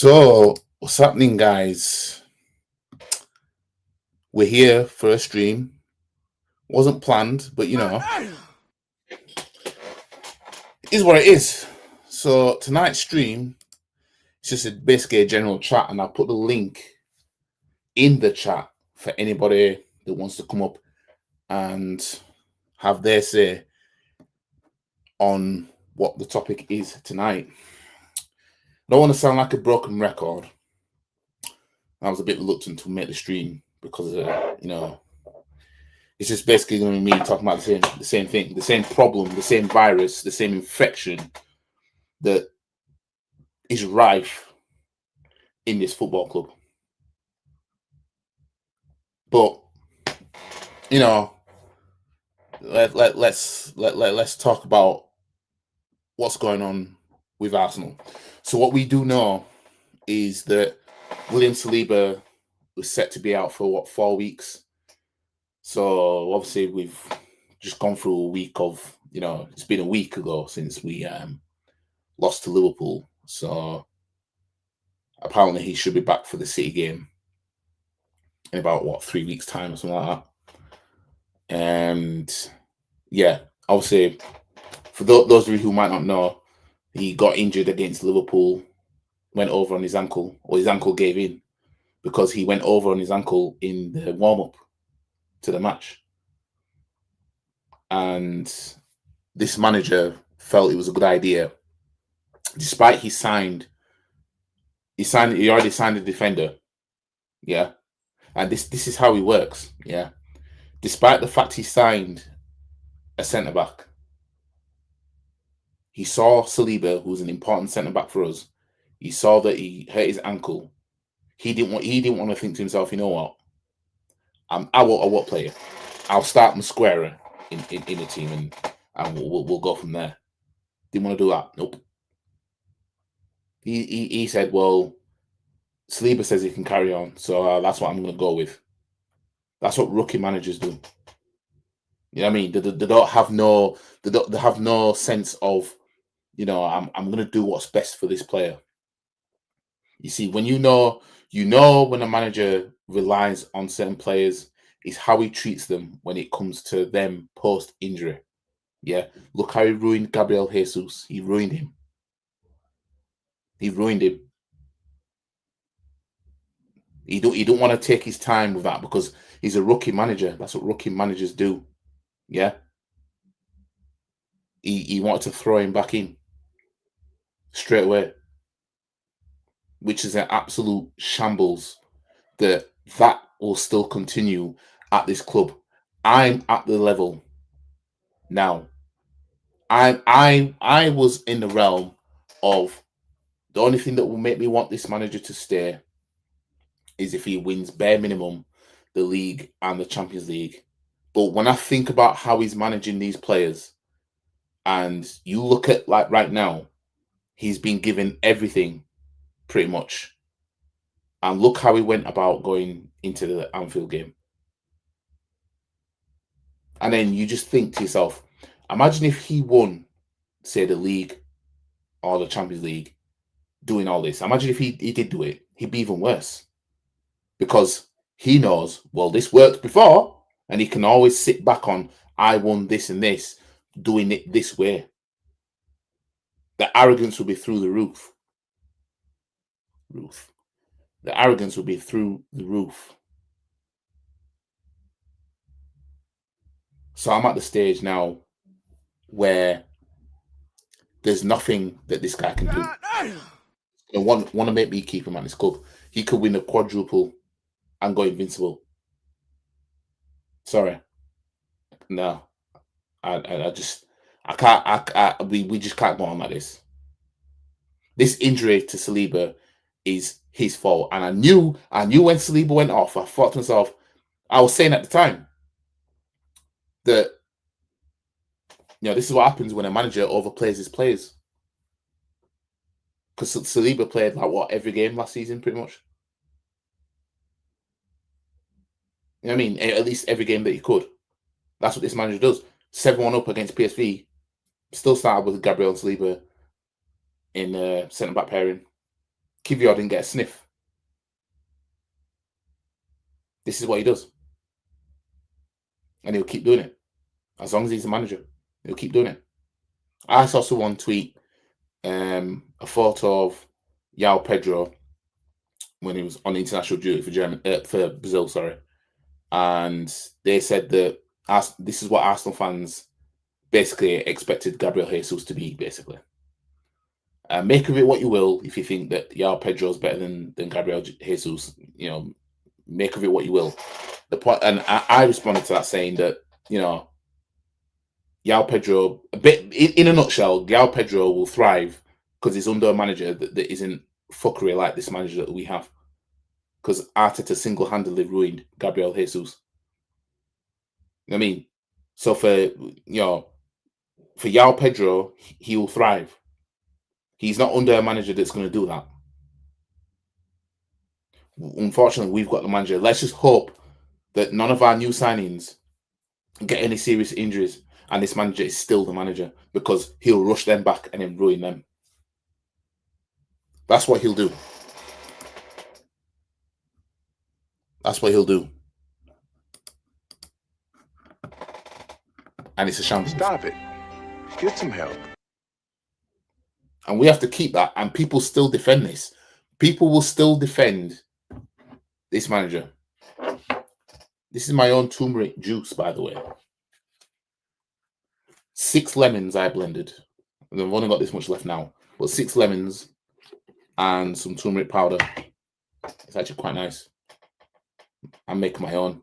So, what's happening, guys? We're here for a stream. Wasn't planned, but it is what it is. So, tonight's stream is just basically a general chat, and I'll put the link in the chat for anybody that wants to come up and have their say on what the topic is tonight. I don't want to sound like a broken record. I was a bit reluctant to make the stream because, it's just basically going to be me talking about the same thing, the same problem, the same virus, the same infection that is rife in this football club. But let's talk about what's going on with Arsenal. So what we do know is that William Saliba was set to be out for 4 weeks. So obviously we've just gone through a week of, it's been a week ago since we lost to Liverpool. So apparently he should be back for the City game in about 3 weeks' time or something like that. And yeah, obviously for those of you who might not know, he got injured against Liverpool, went over on his ankle, or his ankle gave in because he went over on his ankle in the warm-up to the match. And this manager felt it was a good idea, despite he already signed a defender. Yeah. And this is how he works. Yeah. Despite the fact he signed a centre-back, he saw Saliba, who's an important centre-back for us. He saw that he hurt his ankle. He didn't want to think to himself, you know what? I won't play it. I'll start Mosquera in the team and we'll go from there. Didn't want to do that. Nope. He said, well, Saliba says he can carry on, so that's what I'm going to go with. That's what rookie managers do. You know what I mean? They don't have they have no sense of, I'm going to do what's best for this player. You see, when you know when a manager relies on certain players, is how he treats them when it comes to them post-injury. Yeah, look how he ruined Gabriel Jesus. He ruined him. He don't want to take his time with that because he's a rookie manager. That's what rookie managers do. Yeah. He wanted to throw him back in straight away, which is an absolute shambles that will still continue at this club. I'm at the level now. I was in the realm of the only thing that will make me want this manager to stay is if he wins bare minimum the league and the Champions League. But when I think about how he's managing these players, and you look at like right now, he's been given everything pretty much. And look how he went about going into the Anfield game. And then you just think to yourself, imagine if he won, say, the league or the Champions League, doing all this. Imagine if he did do it, he'd be even worse. Because he knows, well, this worked before, and he can always sit back on, I won this and this, doing it this way. The arrogance will be through the roof. The arrogance will be through the roof. So I'm at the stage now where there's nothing that this guy can do. I want to make me keep him at this club. He could win a quadruple and go invincible. Sorry. No. I can't. We just can't go on like this. This injury to Saliba is his fault. And I knew when Saliba went off, I thought to myself, I was saying at the time that, this is what happens when a manager overplays his players. Because Saliba played every game last season, pretty much. You know what I mean? At least every game that he could. That's what this manager does. 7-1 up against PSV. Still started with Gabriel and Saliba in centre-back pairing. Kivior didn't get a sniff. This is what he does. And he'll keep doing it. As long as he's the manager, he'll keep doing it. I saw someone tweet a photo of João Pedro when he was on international duty for Brazil, sorry. And they said that this is what Arsenal fans basically expected Gabriel Jesus to be, basically. Make of it what you will. If you think that João Pedro is better than Gabriel Jesus, make of it what you will. The point, and I responded to that saying that, João Pedro, in a nutshell, João Pedro will thrive because he's under a manager that isn't fuckery like this manager that we have. Because Arteta single-handedly ruined Gabriel Jesus. I mean, so for João Pedro, he will thrive. He's not under a manager that's going to do that. Unfortunately, we've got the manager. Let's just hope that none of our new signings get any serious injuries and this manager is still the manager, because he'll rush them back and then ruin them. That's what he'll do. That's what he'll do. And it's a shambles. Stop it. Get some help. And we have to keep that. And people still defend this. People will still defend this manager. This is my own turmeric juice, by the way. 6 lemons I blended. And I've only got this much left now. But 6 lemons and some turmeric powder. It's actually quite nice. I make my own.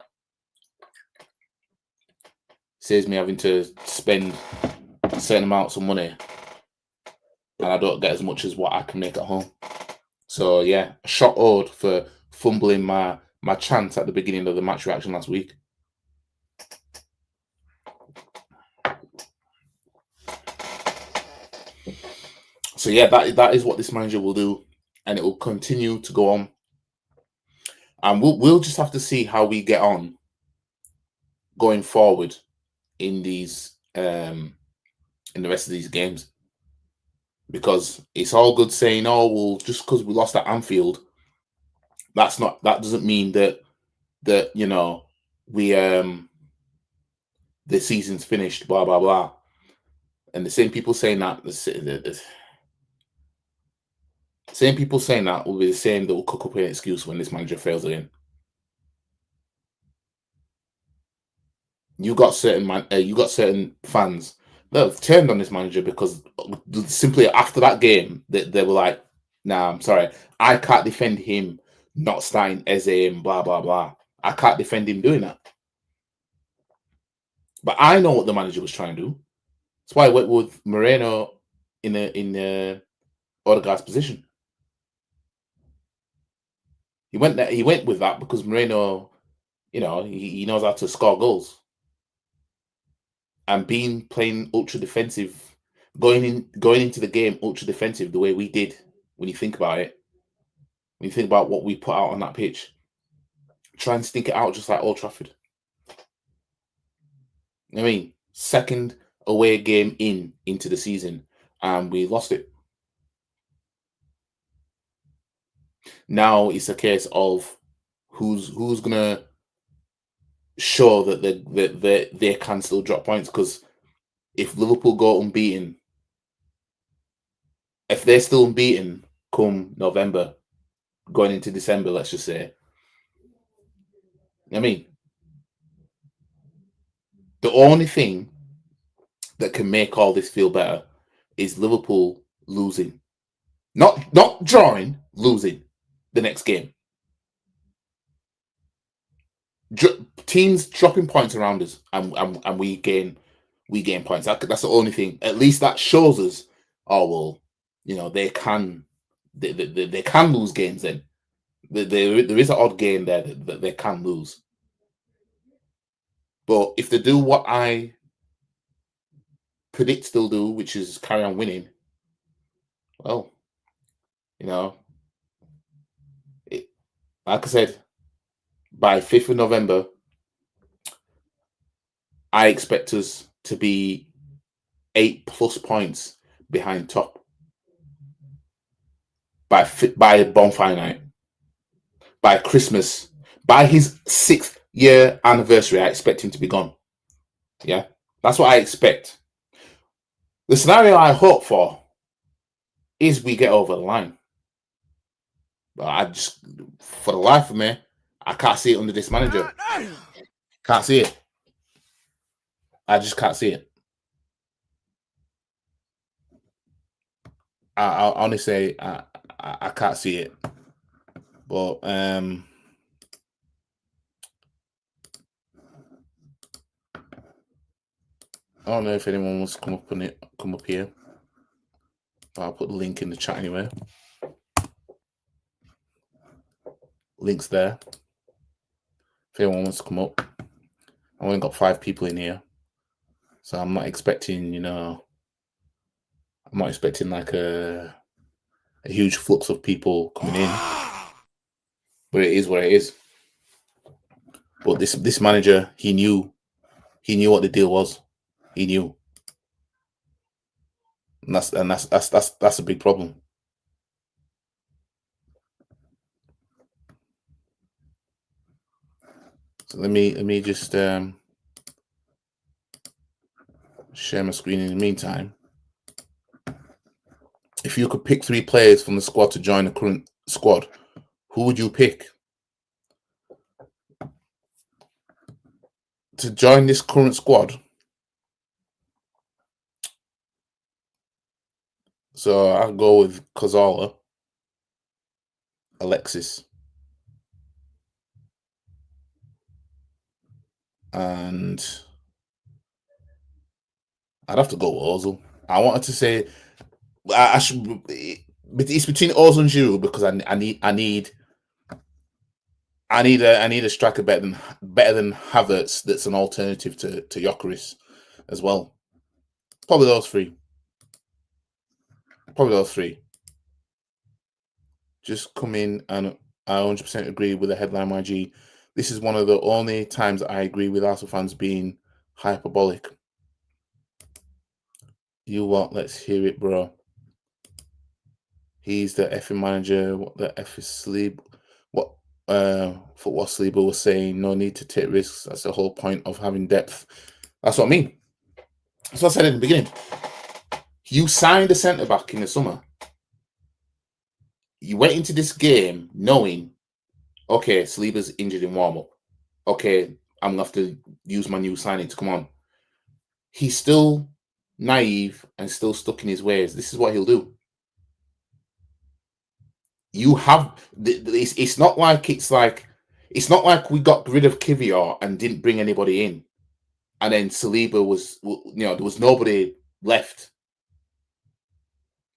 Saves me having to spend certain amounts of money. And I don't get as much as what I can make at home. So yeah, a shot owed for fumbling my chance at the beginning of the match reaction last week. So yeah, that is what this manager will do, and it will continue to go on. And we'll just have to see how we get on going forward in these in the rest of these games. Because it's all good saying, oh, well, just because we lost at Anfield, that doesn't mean that we the season's finished, blah blah blah. And the same people saying that, the same people saying that will be the same that will cook up an excuse when this manager fails again. You got certain fans that have turned on this manager because simply after that game they were like, nah, I'm sorry, I can't defend him not starting Eze and blah blah blah. I can't defend him doing that. But I know what the manager was trying to do. That's why I went with Moreno in Odegaard's position. He went with that because Moreno, he knows how to score goals. And playing ultra defensive, going into the game ultra defensive the way we did, when you think about it, when you think about what we put out on that pitch, try and stink it out just like Old Trafford. I mean, second away game into the season, and we lost it. Now it's a case of who's gonna show that they can still drop points, because if Liverpool go unbeaten, if they're still unbeaten come November, going into December, let's just say, I mean, the only thing that can make all this feel better is Liverpool losing, not drawing, losing the next game. Teams dropping points around us, and we gain points. That's the only thing. At least that shows us, oh well, they can lose games. Then there is an odd game there that they can lose. But if they do what I predict they'll do, which is carry on winning, well, like I said, by 5th of November, I expect us to be 8+ points behind top. by bonfire night, by Christmas, by his 6th-year anniversary. I expect him to be gone. Yeah, that's what I expect. The scenario I hope for is we get over the line. But I just, for the life of me, I can't see it under this manager. Can't see it. I just can't see it. I'll honestly say I can't see it. But I don't know if anyone wants to come up here. But I'll put the link in the chat anyway. Link's there. If anyone wants to come up. I only got 5 people in here. So I'm not expecting, I'm not expecting like a huge flux of people coming in. But it is what it is. But this manager, he knew what the deal was. He knew. And that's a big problem. So let me just share my screen in the meantime. If you could pick 3 players from the squad to join the current squad, who would you pick to join this current squad? So I'll go with Kozala, Alexis, and I'd have to go with Ozil. I wanted to say I should. It's between Ozil and Giroud because I need a striker better than Havertz. That's an alternative to Gyökeres as well. Probably those 3. Just come in, and I 100% agree with the headline, YG. This is one of the only times I agree with Arsenal fans being hyperbolic. You what? Let's hear it, bro. He's the effing manager. What the F is Saliba? What for what Saliba was saying, no need to take risks. That's the whole point of having depth. That's what I mean. That's what I said in the beginning. You signed a centre-back in the summer. You went into this game knowing, okay, Saliba's injured in warm-up. Okay, I'm going to have to use my new signing to come on. He's still naive and still stuck in his ways. This is what he'll do. You have it's not like we got rid of Kivior and didn't bring anybody in, and then Saliba was, there was nobody left.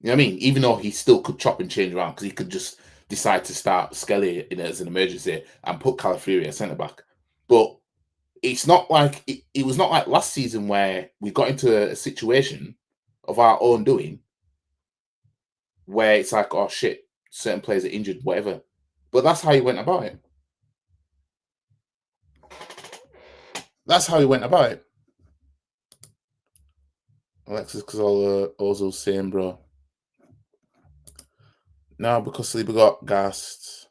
You know what I mean? Even though he still could chop and change around because he could just decide to start Skelly in as an emergency and put Calafiori at centre back. But it's not like it was not like last season where we got into a situation of our own doing where it's like, oh shit, certain players are injured, whatever. But that's how he went about it. Alexis Kozala, Ozil, same, bro. Now, because Saliba got gassed,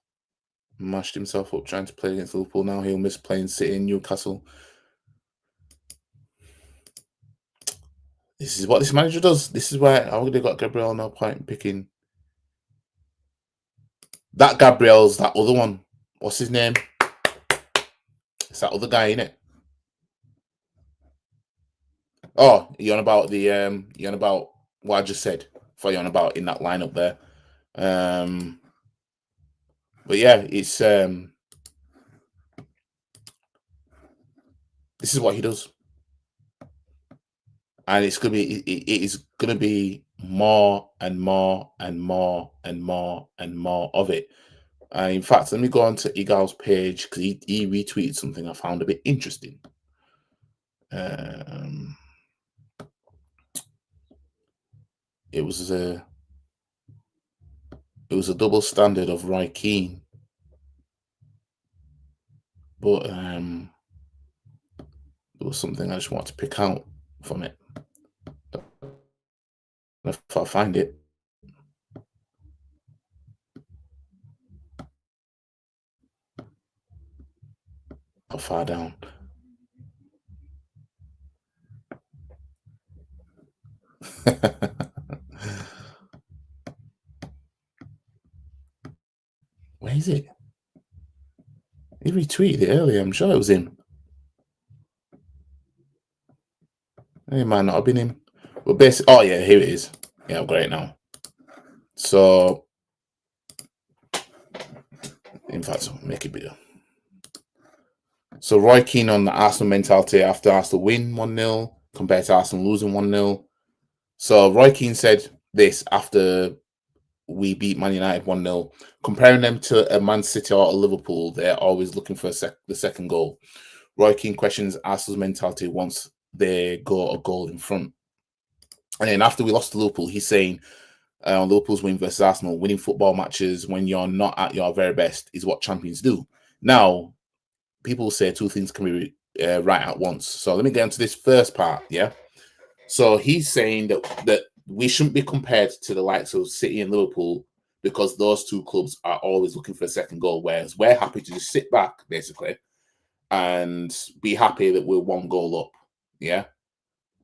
mashed himself up trying to play against Liverpool, now he'll miss playing City and Newcastle. This is what this manager does. This is why I would have got Gabriel, no point in picking. That Gabriel's that other one. What's his name? It's that other guy, innit? Oh, you're on about what I just said. For you're on about in that lineup there. But yeah, it's this is what he does. And it is gonna be more and more and more and more and more of it. In fact, let me go on to Igal's page because he retweeted something I found a bit interesting. It was a double standard of Roy Keane, but there was something I just want to pick out from it. If I find it. How far down? Where is it? He retweeted it earlier. I'm sure it was him. It might not have been him. But basically, oh yeah, here it is. Yeah, great now. So, in fact, I'll make it bigger. So Roy Keane on the Arsenal mentality after Arsenal win 1-0 compared to Arsenal losing 1-0. So Roy Keane said this after we beat Man United 1-0, comparing them to a Man City or a Liverpool, they're always looking for the second goal. Roy Keane questions Arsenal's mentality once they go a goal in front. And then after we lost to Liverpool, he's saying Liverpool's win versus Arsenal, winning football matches when you're not at your very best is what champions do. Now, people say two things can be right at once. So let me get into this first part, yeah? So he's saying that we shouldn't be compared to the likes of City and Liverpool because those two clubs are always looking for a second goal, whereas we're happy to just sit back, basically, and be happy that we're one goal up, yeah?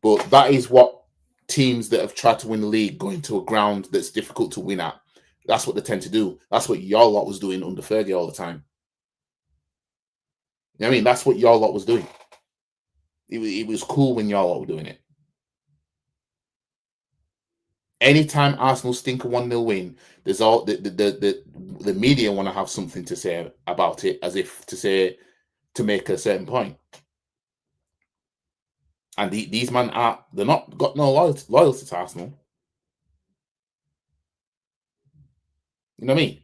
But that is what teams that have tried to win the league go into a ground that's difficult to win at. That's what they tend to do. That's what your lot was doing under Fergie all the time. I mean, that's what your lot was doing. It was cool when your lot were doing it. Anytime Arsenal stink a 1-0 win, there's all the media want to have something to say about it, as if to make a certain point. And these men they're not got no loyalty to Arsenal. You know what I mean?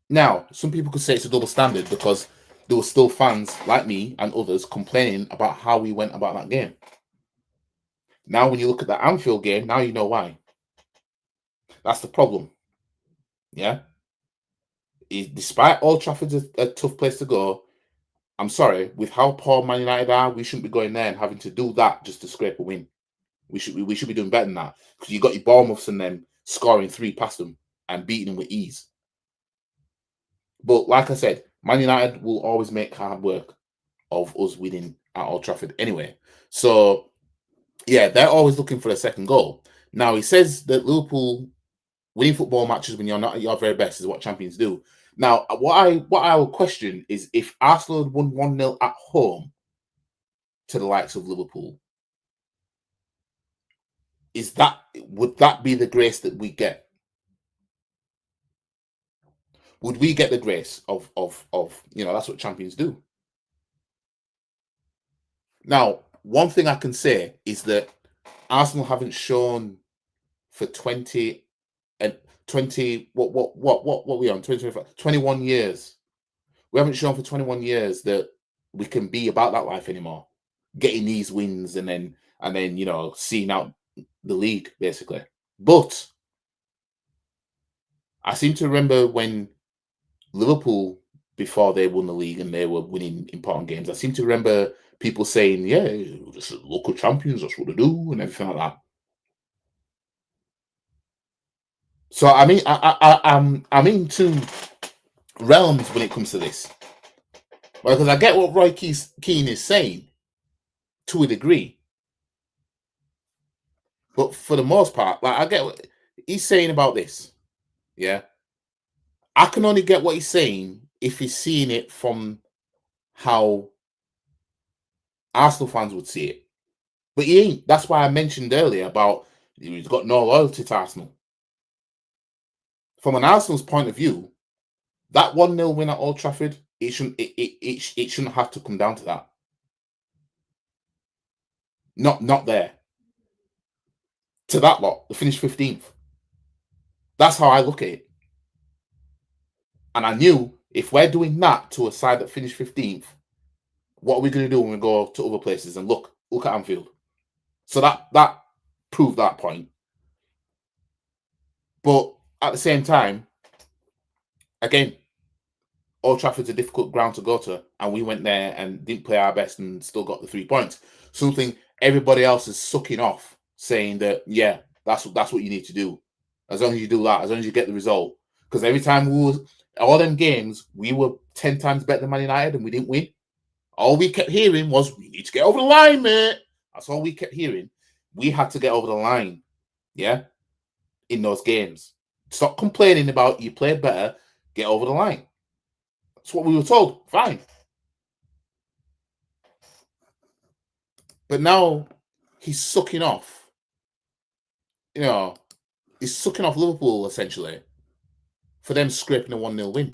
Now, some people could say it's a double standard because there were still fans like me and others complaining about how we went about that game. Now, when you look at the Anfield game, now you know why. That's the problem. Yeah. Despite Old Trafford's a tough place to go, I'm sorry, with how poor Man United are, we shouldn't be going there and having to do that just to scrape a win. We should be doing better than that because you got your Bournemouths and them scoring 3 past them and beating them with ease. But like I said, Man United will always make hard work of us winning at Old Trafford anyway. So yeah, they're always looking for a second goal. Now he says that Liverpool winning football matches when you're not at your very best is what champions do. Now, what I will question is if Arsenal had won 1-0 at home to the likes of Liverpool, would that be the grace that we get? Would we get the grace of that's what champions do? Now, one thing I can say is that Arsenal haven't shown for 20 and 20 what we on 2025 21 years. We haven't shown for 21 years that we can be about that life anymore. Getting these wins and then seeing out the league basically. But I seem to remember when Liverpool, before they won the league and they were winning important games, I seem to remember people saying, "Yeah, just local champions, that's what they do," and everything like that. So I mean, I'm in two realms when it comes to this, because I get what Roy Keane is saying to a degree, but for the most part, like I get what he's saying about this. Yeah, I can only get what he's saying if he's seeing it from how Arsenal fans would see it. But he ain't. That's why I mentioned earlier about he's got no loyalty to Arsenal. From an Arsenal's point of view, that 1-0 win at Old Trafford, it shouldn't have to come down to that. Not there. To that lot, they finished 15th. That's how I look at it. And I knew if we're doing that to a side that finished 15th, what are we going to do when we go to other places and look at Anfield? So that proved that point. But at the same time, again, Old Trafford's a difficult ground to go to, and we went there and didn't play our best and still got the 3 points. Something everybody else is sucking off, saying that that's what you need to do. As long as you do that, as long as you get the result, because every time All them games, we were 10 times better than Man United and we didn't win. All we kept hearing was, we need to get over the line, mate. That's all we kept hearing. We had to get over the line, yeah, in those games. Stop complaining about you played better, get over the line. That's what we were told. Fine. But now he's sucking off. You know, he's sucking off Liverpool, essentially, for them scraping a 1-0 win.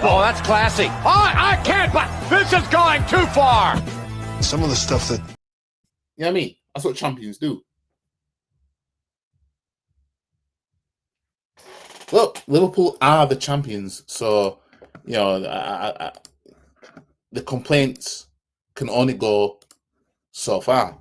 Oh, that's classy. Oh, I can't, but this is going too far. Some of the stuff that... You know what I mean? That's what champions do. Look, Liverpool are the champions. So, you know, the complaints can only go so far.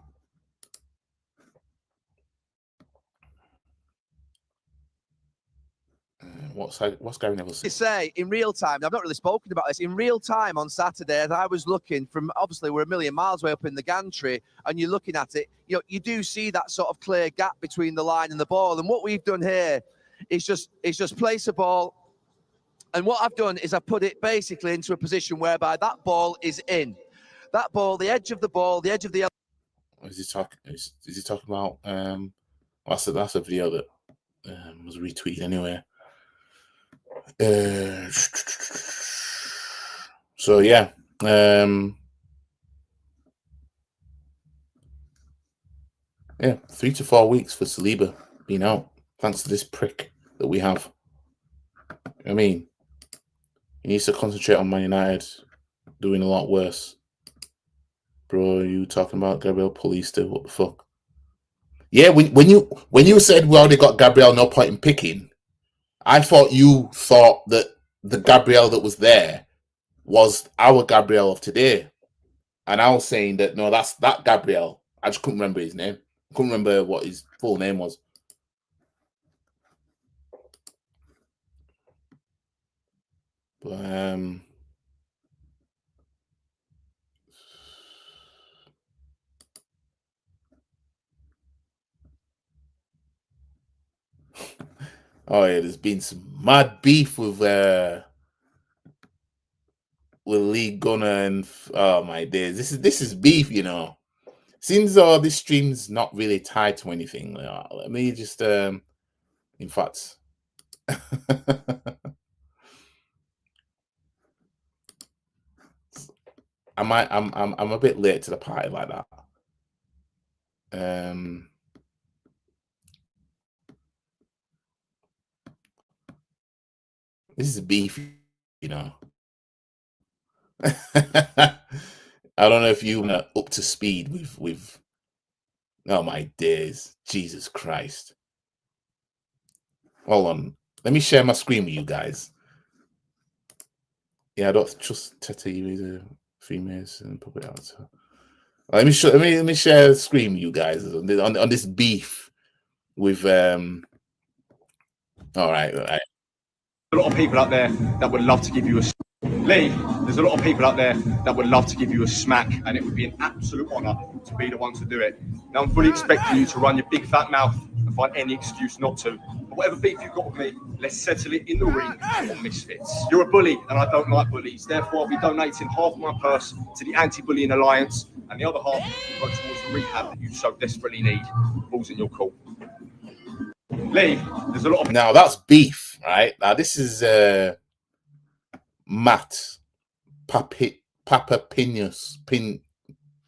What's Gary Neville saying? You say in real time, I've not really spoken about this, in real time on Saturday, I was looking from, obviously we're a million miles away up in the gantry, and you're looking at it, you know, you do see that sort of clear gap between the line and the ball. And what we've done here is just place a ball. And what I've done is I put it basically into a position whereby that ball is in. That ball, the edge of the ball, the edge of the... Is he talking? Is he talking about? That's a video that was retweeted anyway. So yeah, 3 to 4 weeks for Saliba being out, thanks to this prick that we have. I mean, he needs to concentrate on Man United doing a lot worse. Bro, you talking about Gabriel Pulley still? What the fuck? Yeah, when you said we already got Gabriel, no point in picking, I thought you thought that the Gabriel that was there was our Gabriel of today. And I was saying that, no, that's that Gabriel. I just couldn't remember his name. I couldn't remember what his full name was. But, oh yeah, there's been some mad beef with Lee Gunner and oh my days. This is beef, you know. Seems this stream's not really tied to anything. Let me just in fact. I'm a bit late to the party like that. This is beef, you know. I don't know if you are up to speed with oh my days, Jesus Christ. Hold on, let me share my screen with you guys. Yeah, I don't trust Teta either. Females and public out. Let me share the screen with you guys on this beef with all right. A lot of people out there that would love to give you a Lee. There's a lot of people out there that would love to give you a smack, and it would be an absolute honour to be the one to do it. Now I'm fully expecting you to run your big fat mouth and find any excuse not to. But whatever beef you've got with me, let's settle it in the ring on Misfits. You're a bully, and I don't like bullies. Therefore, I'll be donating half my purse to the Anti-Bullying Alliance, and the other half will go towards the rehab that you so desperately need. Balls in your call. Lee, there's a lot of... Now that's beef, right? Now this is Matt Papapinus,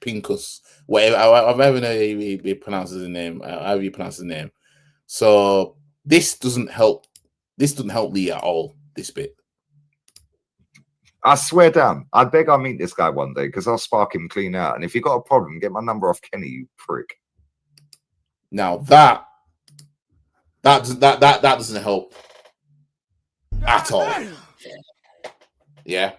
Pincus, whatever, however he pronounces his name, however you pronounce his name. So this doesn't help. This doesn't help Lee at all. This bit. I swear down. I beg I meet this guy one day because I'll spark him clean out. And if you got a problem, get my number off Kenny, you prick. Now that doesn't help at all. Yeah.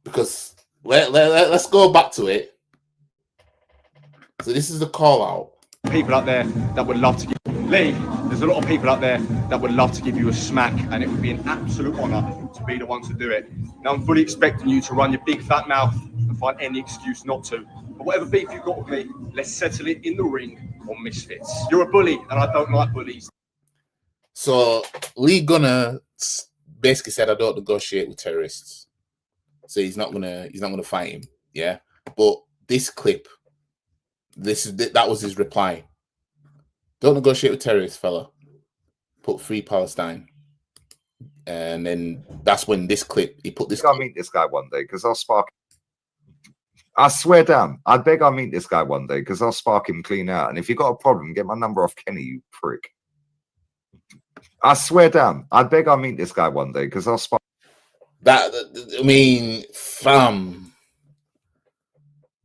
Because let's go back to it. So this is the call out. People out there that would love to give Lee, there's a lot of people out there that would love to give you a smack, and it would be an absolute honour to be the one to do it. Now I'm fully expecting you to run your big fat mouth and find any excuse not to. But whatever beef you've got with me, let's settle it in the ring on Misfits. You're a bully, and I don't like bullies. So Lee Gunner basically said, "I don't negotiate with terrorists," so he's not gonna fight him. Yeah, but this clip, that was his reply. Don't negotiate with terrorists, fella. Put free Palestine. And then that's when this clip, he put this. I'll meet this guy one day because I'll spark. I swear down. I beg I'll meet this guy one day because I'll spark him clean out. And if you got a problem, get my number off Kenny, you prick. I swear down. I beg I'll meet this guy one day because I'll spark. That, I mean, fam.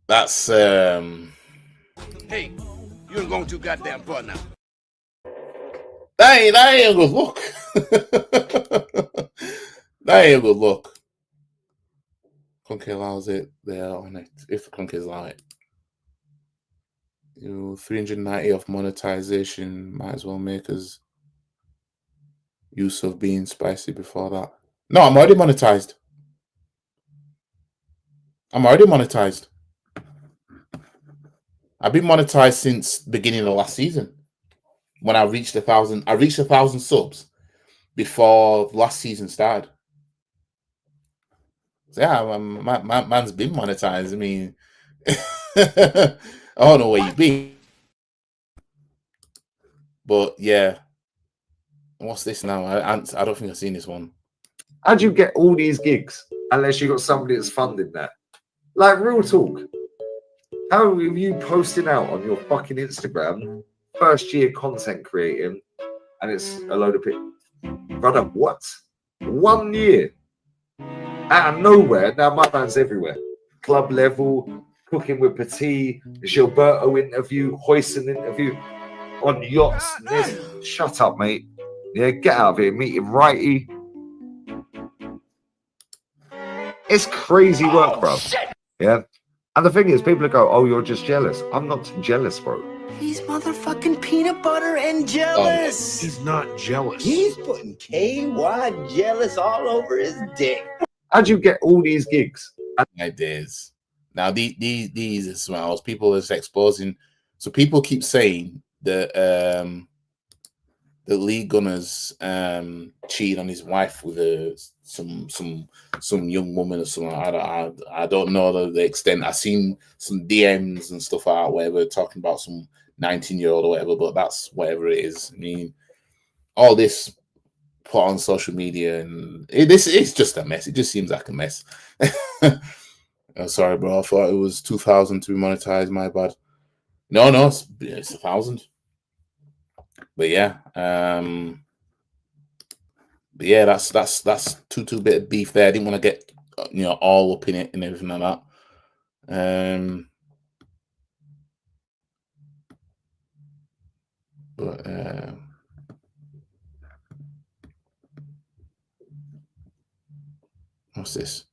That's Hey, you ain't going too goddamn far now. that ain't a good look. That ain't a good look. Conky allows it there on it. If Conky allow it. 390 off monetization might as well make us use of being spicy before that. No, I'm already monetized. I've been monetized since the beginning of last season. When I reached 1,000, I reached 1,000 subs before last season started. So yeah, man's been monetized. I mean, I don't know where you've been, but yeah. What's this now? I don't think I've seen this one. How do you get all these gigs unless you got somebody that's funding that? Like, real talk. How are you posting out on your fucking Instagram, first year content creating, and it's a load of people? Brother, what? 1 year. Out of nowhere, now my man's everywhere. Club level, cooking with Petit, Gilberto interview, Hoyson interview, on yachts. Shut up, mate. Yeah, get out of here. Meet him righty. It's crazy work, bro. Yeah. And the thing is, people go, "Oh, you're just jealous." I'm not jealous, bro. He's motherfucking peanut butter and jealous. He's not jealous. He's putting KY jealous all over his dick. How'd you get all these gigs? It is. Now these as well as people is exposing. So people keep saying that the Lee Gunners cheated on his wife with some young woman or something. I don't know the extent. I've seen some DMs and stuff out whatever talking about some 19-year-old or whatever, but that's whatever it is. I mean, all this put on social media and this is just a mess. It just seems like a mess. Oh, sorry, bro. I thought it was 2,000 to be monetized. My bad. No, it's 1,000. But yeah, that's two bit of beef there. I didn't want to get all up in it and everything like that. But what's this?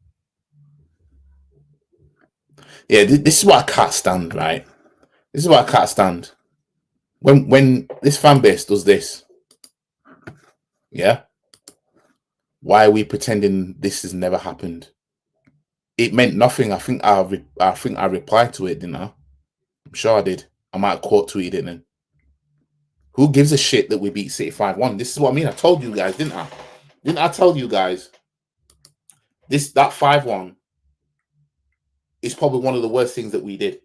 Yeah, this is what I can't stand, right? This is what I can't stand. When this fan base does this, yeah, why are we pretending this has never happened? It meant nothing. I think I replied to it, didn't I? I'm sure I did. I might have quote tweeted it then. Who gives a shit that we beat City 5-1? This is what I mean. I told you guys, didn't I? Didn't I tell you guys? That 5-1 is probably one of the worst things that we did.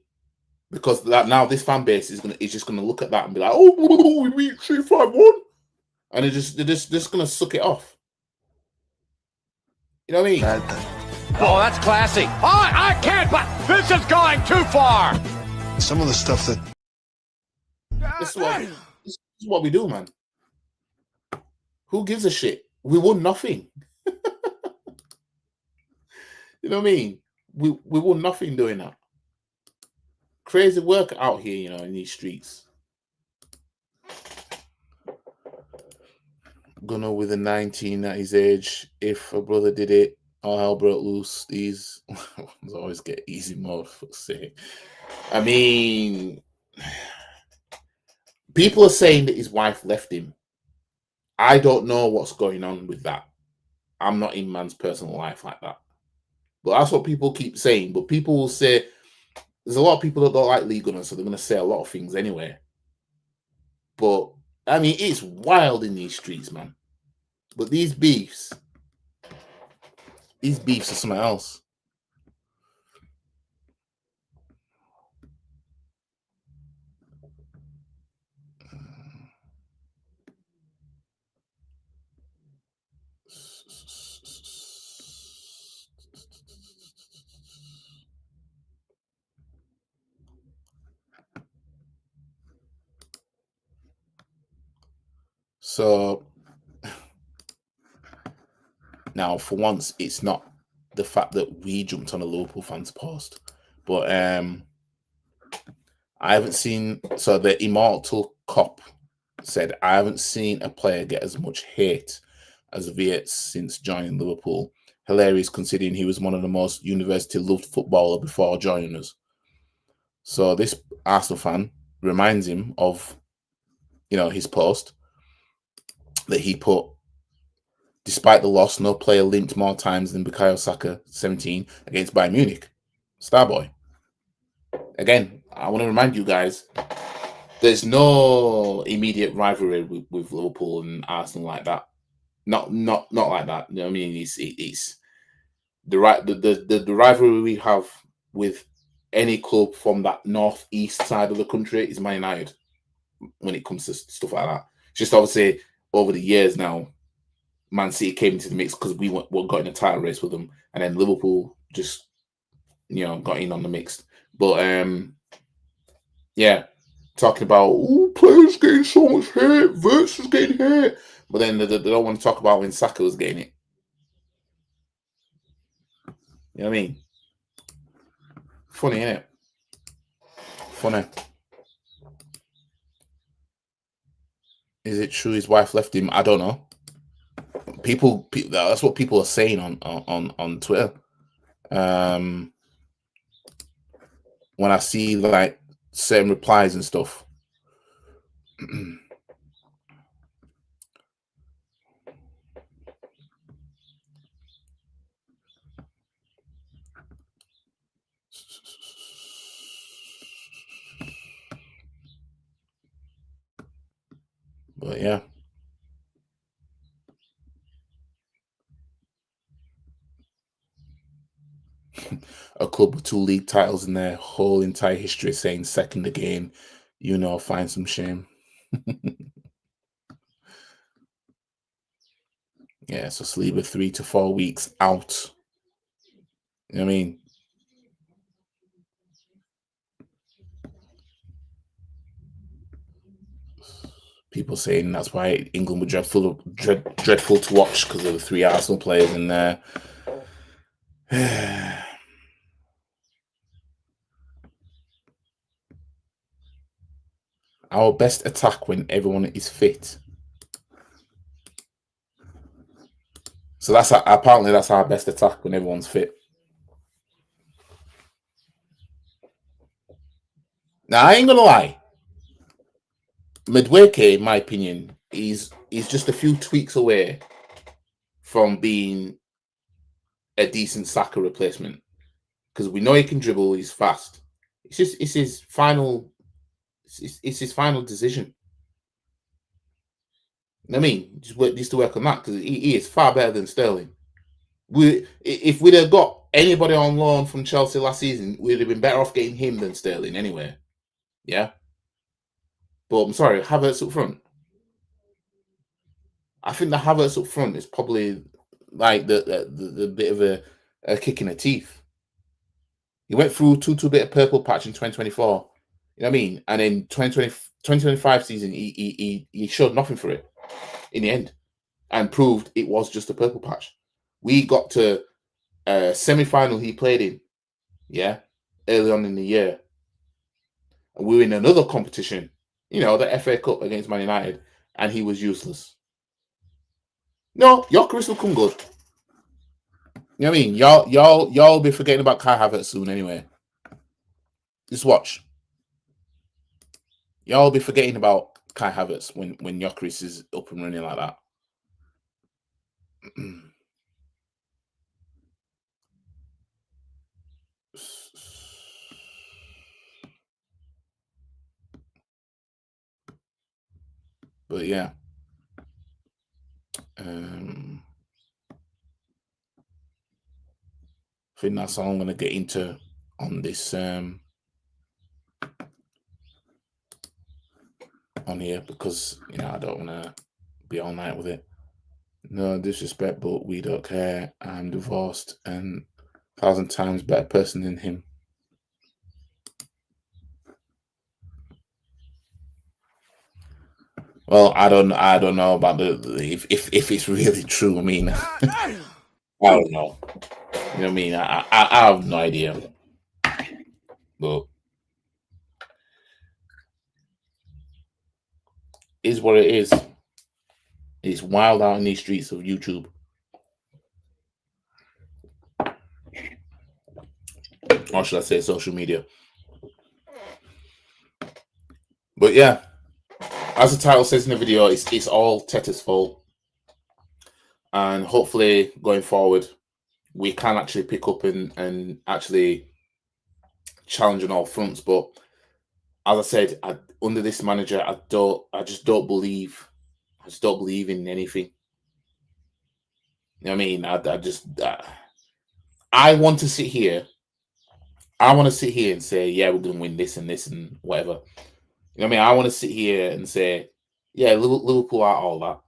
Because now this fan base is just gonna look at that and be like, "Oh, we beat 3-5-1," and they're just gonna suck it off. You know what I mean? Oh, that's classy. Oh, I can't, but this is going too far. Some of the stuff that This is what we do, man. Who gives a shit? We won nothing. You know what I mean? We won nothing doing that. Crazy work out here, in these streets. Gunner with a 19 at his age. If a brother did it, all hell broke loose. These ones always get easy mode, for fuck's sake. I mean, people are saying that his wife left him. I don't know what's going on with that. I'm not in man's personal life like that. But that's what people keep saying. But people will say, there's a lot of people that don't like Lee Gunner, so they're going to say a lot of things anyway. But, I mean, it's wild in these streets, man. But these beefs, his beefs are something else. So now, for once, it's not the fact that we jumped on a Liverpool fans post, but I haven't seen. So the Immortal Cop said, I haven't seen a player get as much hate as Viet since joining Liverpool. Hilarious considering he was one of the most university-loved footballer before joining us. So this Arsenal fan reminds him of, his post that he put, despite the loss, no player linked more times than Bukayo Saka, 17, against Bayern Munich. Starboy. Again, I want to remind you guys, there's no immediate rivalry with Liverpool and Arsenal like that. Not like that. You know what I mean? It's the rivalry we have with any club from that northeast side of the country is Man United when it comes to stuff like that. It's just obviously over the years now, Man City came into the mix because we got in a title race with them, and then Liverpool just got in on the mix. But yeah, talking about players getting so much hate, versus getting hate, but then they don't want to talk about when Saka was getting it. You know what I mean? Funny, innit? Funny. Is it true his wife left him? I don't know. People that's what people are saying on Twitter. When I see like certain replies and stuff. But yeah. A club with 2 league titles in their whole entire history saying second again, find some shame. Yeah, so Saliba 3 to 4 weeks out. You know what I mean? People saying that's why England were dreadful to watch because of the 3 Arsenal players in there. Our best attack when everyone is fit. So apparently that's our best attack when everyone's fit. Now I ain't gonna lie. Madueke, in my opinion, is just a few tweaks away from being a decent Saka replacement because we know he can dribble. He's fast. It's his final decision. I mean, just needs to work on that because he is far better than Sterling. If we'd have got anybody on loan from Chelsea last season, we'd have been better off getting him than Sterling anyway. Yeah, but I'm sorry, Havertz up front. I think the Havertz up front is probably like the bit of a kick in the teeth. He went through two bit of purple patch in 2024. You know what I mean? And in 2025 season, he showed nothing for it in the end and proved it was just a purple patch. We got to a semi-final he played in, early on in the year. And we were in another competition, the FA Cup against Man United, and he was useless. No, Gyökeres will come good. You know what I mean? Y'all be forgetting about Kai Havertz soon anyway. Just watch. Y'all be forgetting about Kai Havertz when Gyökeres is up and running like that. But yeah. think that's all I'm going to get into on this on here, because I don't want to be all night with it. No disrespect, but we don't care. I'm divorced and 1,000 times better person than him. Well, I don't know about if it's really true. I mean, I don't know. You know what I mean? I have no idea. But is what it is. It's wild out in these streets of YouTube. Or should I say social media? But yeah, as the title says in the video, it's all Teta's fault. And hopefully going forward, we can actually pick up and actually challenge on all fronts. But as I said, under this manager, I just don't believe in anything. You know what I mean? I want to sit here. I want to sit here and say, yeah, we're going to win this and this and whatever. You know what I mean? I want to sit here and say, yeah, Liverpool are all that.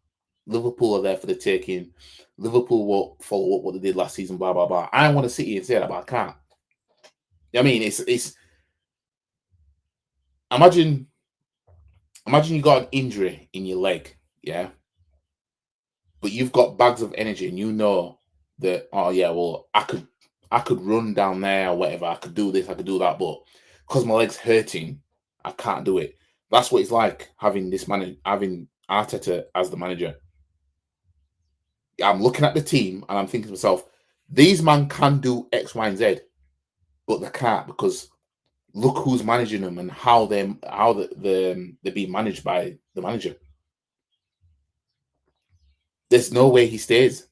Liverpool are there for the taking. Liverpool will follow up what they did last season, blah, blah, blah. I want to sit here and say that, but I can't. You know what I mean? It's imagine you got an injury in your leg, yeah? But you've got bags of energy and you know that, oh yeah, well, I could run down there or whatever. I could do this, I could do that, but because my leg's hurting, I can't do it. That's what it's like having having Arteta as the manager. I'm looking at the team and I'm thinking to myself, these men can do X, Y, and Z, but they can't, because look who's managing them and how they're being managed by the manager. There's no way he stays.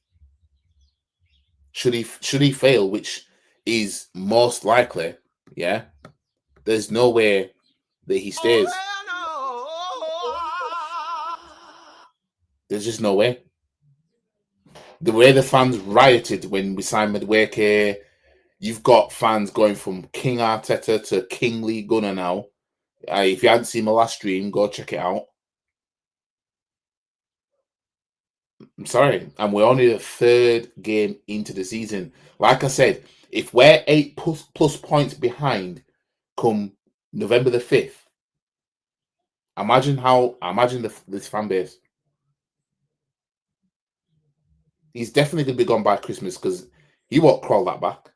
Should he fail, which is most likely, yeah, there's no way that he stays. There's just no way. The way the fans rioted when we signed Madueke, you've got fans going from King Arteta to King Lee Gunner now. If you hadn't seen my last stream, go check it out. I'm sorry, and we're only the third game into the season. Like I said, if we're 8 plus points behind come November the 5th, imagine this fan base. He's definitely going to be gone by Christmas, because he won't crawl that back.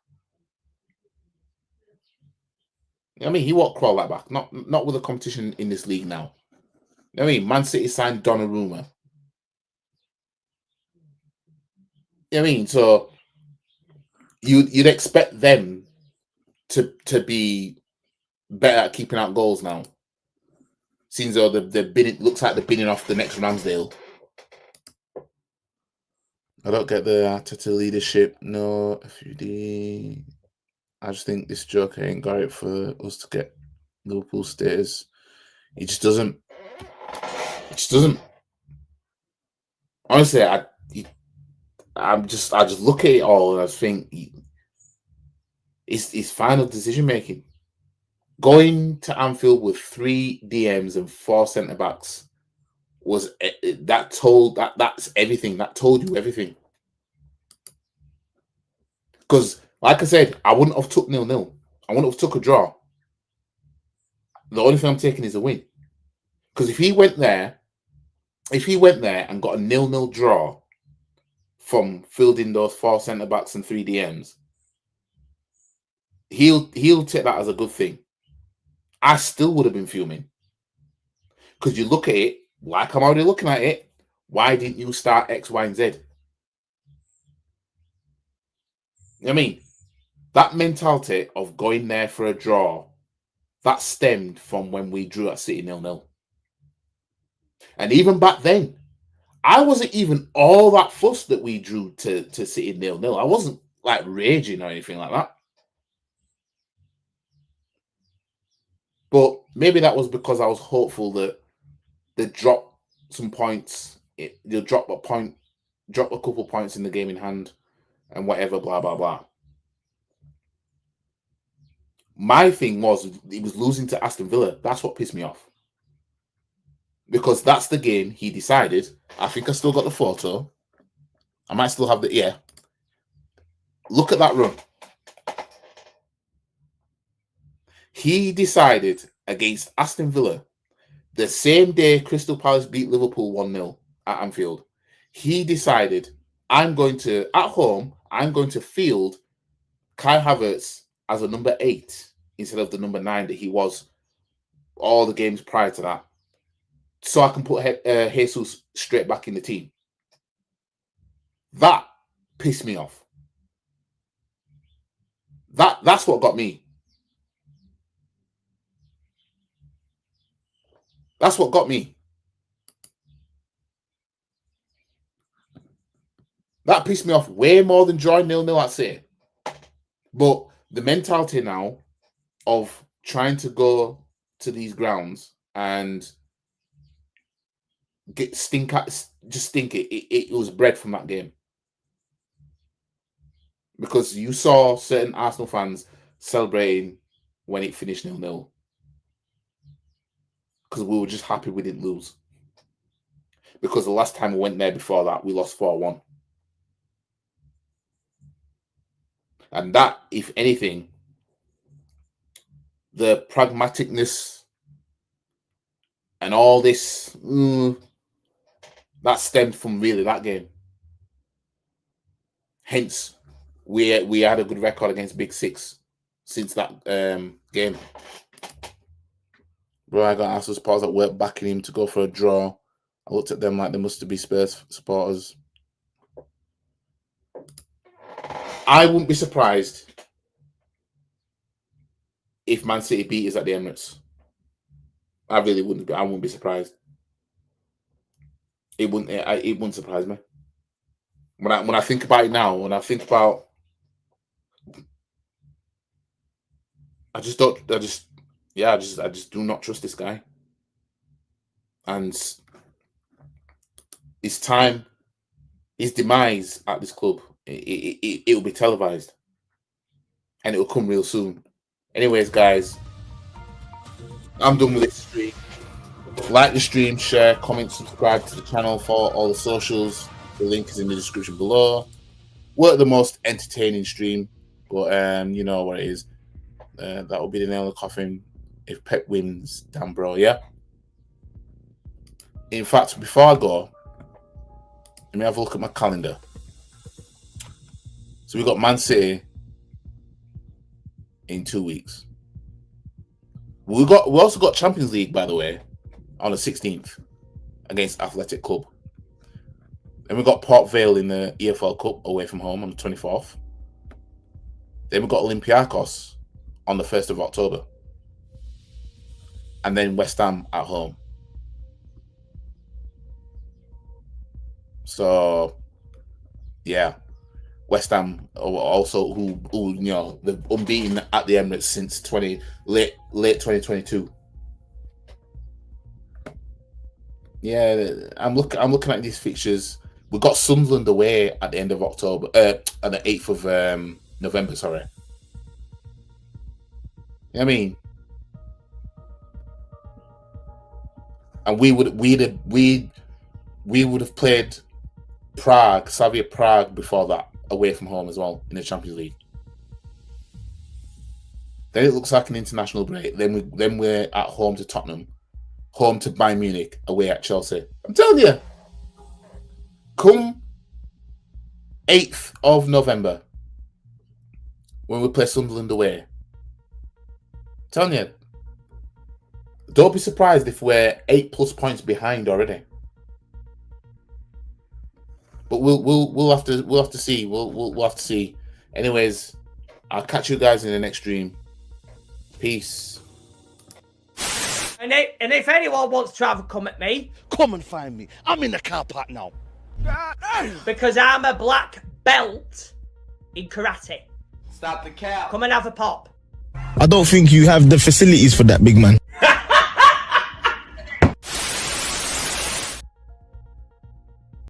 I mean, he won't crawl that back. Not with the competition in this league now. I mean, Man City signed Donnarumma. I mean, so you'd expect them to be better at keeping out goals now. Seems though it looks like they're binning off the next Ramsdale. I don't get the Arteta leadership. No, FUD. I just think this joker ain't got it for us to get Liverpool status. He just doesn't. It just doesn't. Honestly, I just look at it all and I think his final decision making. Going to Anfield with 3 DMs and 4 centre backs was that's everything. That told you everything. Because, like I said, I wouldn't have took 0-0. I wouldn't have took a draw. The only thing I'm taking is a win. Because if he went there and got a 0-0 draw from fielding those 4 centre backs and 3 DMs, he'll take that as a good thing. I still would have been fuming. Because you look at it, like I'm already looking at it, why didn't you start X, Y, and Z? I mean, that mentality of going there for a draw, that stemmed from when we drew at City 0-0. And even back then, I wasn't even all that fussed that we drew to City 0-0. I wasn't like raging or anything like that. But maybe that was because I was hopeful that they'd drop some points. They'll drop a couple points in the game in hand and whatever, blah, blah, blah. My thing was he was losing to Aston Villa. That's what pissed me off. Because that's the game he decided. I think I still got the photo. I might still have the... Yeah. Look at that run. He decided against Aston Villa, the same day Crystal Palace beat Liverpool 1-0 at Anfield, he decided, at home, I'm going to field Kai Havertz as a number 8 instead of the number 9 that he was all the games prior to that. So I can put Jesus straight back in the team. That pissed me off. That's what got me. That's what got me. That pissed me off way more than drawing 0-0 at City. But the mentality now of trying to go to these grounds and stink it. It was bred from that game. Because you saw certain Arsenal fans celebrating when it finished 0-0. Because we were just happy we didn't lose. Because the last time we went there before that, we lost 4-1. And that, if anything, the pragmaticness and all this, that stemmed from really that game. Hence, we had a good record against Big Six since that game. Bro, I got Arsenal supporters at work backing him to go for a draw. I looked at them like they must be Spurs supporters. I wouldn't be surprised if Man City beat us at the Emirates. I really wouldn't. I wouldn't be surprised. It wouldn't surprise me. When I think about it now, I just do not trust this guy. And his time, his demise at this club, it will be televised. And it will come real soon. Anyways, guys, I'm done with this stream. Like the stream, share, comment, subscribe to the channel for all the socials. The link is in the description below. We're the most entertaining stream, but you know what it is. That will be the nail in the coffin if Pep wins. Damn, bro, yeah. In fact, before I go, let me have a look at my calendar. So we got Man City in 2 weeks. We also got Champions League, by the way, on the 16th against Athletic Club. Then we got Port Vale in the EFL Cup away from home on the 24th. Then we got Olympiacos on the 1st of October. And then West Ham at home. So, yeah. West Ham also who you know, they're unbeaten at the Emirates since late 2022. Yeah, I'm looking at these fixtures. We got Sunderland away at the end of October, at the 8th of November. Sorry. You know what I mean? And we would have played Slavia Prague before that, away from home as well in the Champions League. Then it looks like an international break. Then we're at home to Tottenham, home to Bayern Munich, away at Chelsea. I'm telling you, come 8th of November, when we play Sunderland away, I'm telling you, don't be surprised if we're 8+ points behind already. But we'll have to see. We'll have to see. Anyways, I'll catch you guys in the next stream. Peace. And if anyone wants to have a come at me, Come and find me. I'm in the car park now. because I'm a black belt in karate, Stop the cap. come and have a pop. I don't think you have the facilities for that, big man.